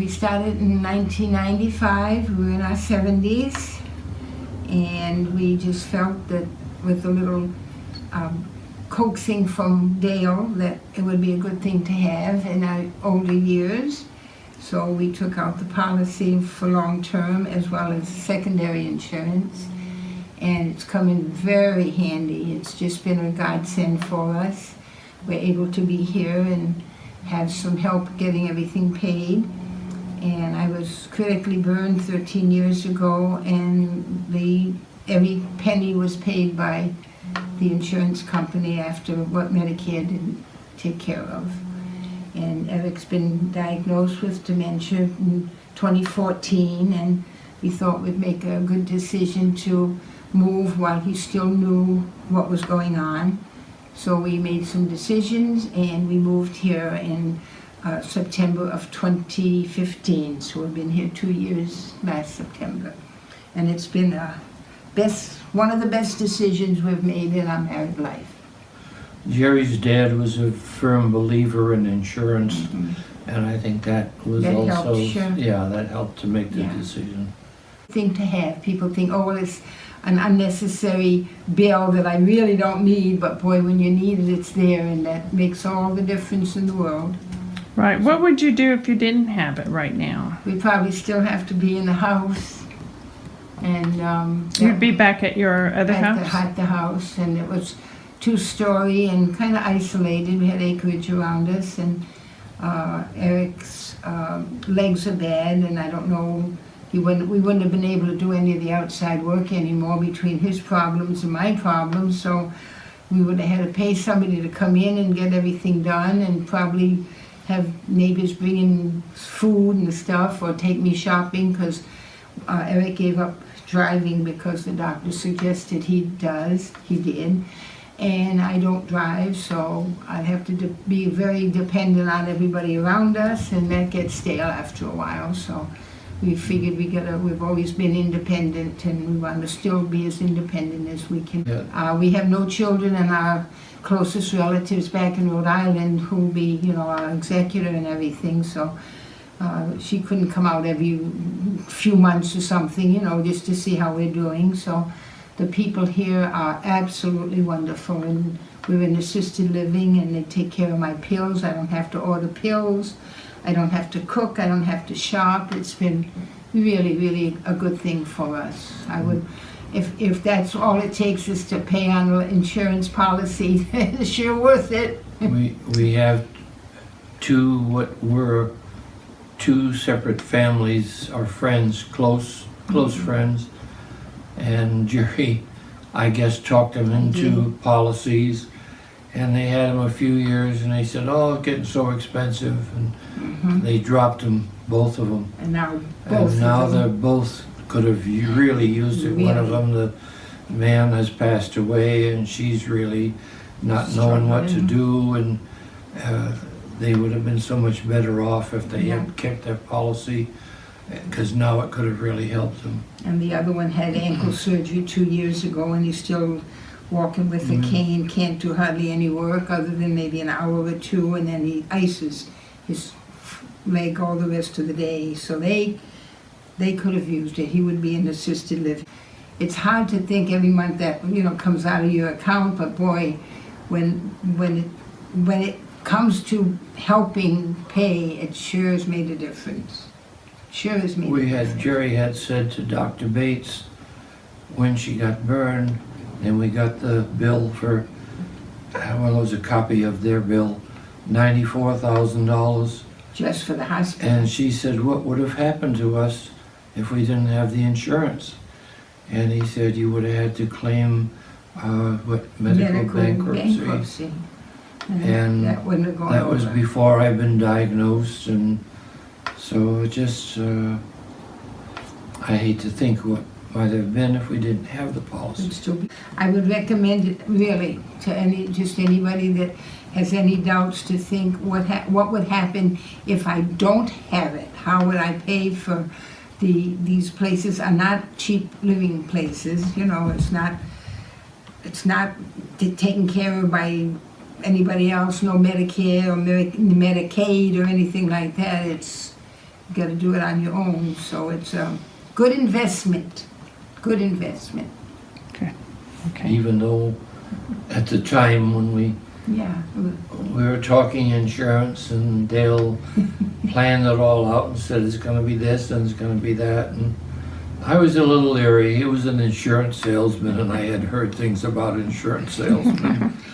We started in 1995. We were in our 70s, and we just felt that with a little coaxing from Dale that it would be a good thing to have in our older years. So we took out the policy for long-term as well as secondary insurance, and it's come in very handy. It's just been a godsend for us. We're able to be here and have some help getting everything paid. And I was critically burned 13 years ago, and every penny was paid by the insurance company after what Medicare didn't take care of. And Erick's been diagnosed with dementia in 2014, and we thought we'd make a good decision to move while he still knew what was going on. So we made some decisions, and we moved here in September of 2015. So we've been here 2 years last September. And it's been one of the best decisions we've made in our married life. Geri's dad was a firm believer in insurance, and I think that was That also, helped, sure. yeah, that helped to make the Yeah. decision. Thing to have. People think, oh, well, it's an unnecessary bill that I really don't need, but boy, when you need it, it's there, and that makes all the difference in the world. Right. What would you do if you didn't have it right now? We probably still have to be in the house, and You'd be back at your other house? At the house, and it was two-story and kind of isolated. We had acreage around us, and Erick's legs are bad, and I don't know, we wouldn't have been able to do any of the outside work anymore between his problems and my problems, so we would have had to pay somebody to come in and get everything done, and probably have neighbors bring in food and stuff, or take me shopping, because Erick gave up driving because the doctor suggested he did. And I don't drive, so I have to be very dependent on everybody around us, and that gets stale after a while. So we figured we've always been independent, and we want to still be as independent as we can. Yeah. We have no children, and our closest relatives back in Rhode Island who will be, our executor and everything. So she couldn't come out every few months or something, just to see how we're doing. So the people here are absolutely wonderful, and we're in assisted living, and they take care of my pills. I don't have to order pills. I don't have to cook. I don't have to shop. It's been really, really a good thing for us. I would, if that's all it takes is to pay on an insurance policy, it's sure worth it. We have what were two separate families, our friends, close friends. And Geri, I guess, talked them into policies, and they had them a few years, and they said, oh, it's getting so expensive, and they dropped them, both of them. And now They're both could have really used it. Really? One of them, the man has passed away, and she's really not knowing what to do, and they would have been so much better off if they had kept their policy, because now it could have really helped them. And the other one had ankle surgery 2 years ago, and he's still walking with a cane, can't do hardly any work other than maybe an hour or two, and then he ices his leg all the rest of the day. So they could have used it. He would be in assisted living. It's hard to think every month that comes out of your account, but boy, when it comes to helping pay, it sure has made a difference. Geri had said to Dr. Bates when she got burned, and we got the bill for, it was a copy of their bill, $94,000. Just for the hospital. And she said, what would have happened to us if we didn't have the insurance? And he said, you would have had to claim medical bankruptcy. And that wouldn't have gone that was over. before I'd been diagnosed, and so it just, I hate to think what might have been if we didn't have the policy. I would recommend it really to anybody that has any doubts to think what would happen if I don't have it. How would I pay for these places? Are not cheap living places. It's not taken care of by anybody else. No Medicare or Medicaid or anything like that. got to do it on your own. So it's a good investment. Good investment. Okay. Even though at the time when Yeah. we were talking insurance and Dale planned it all out and said it's gonna be this and it's gonna be that, and I was a little leery. He was an insurance salesman and I had heard things about insurance salesmen.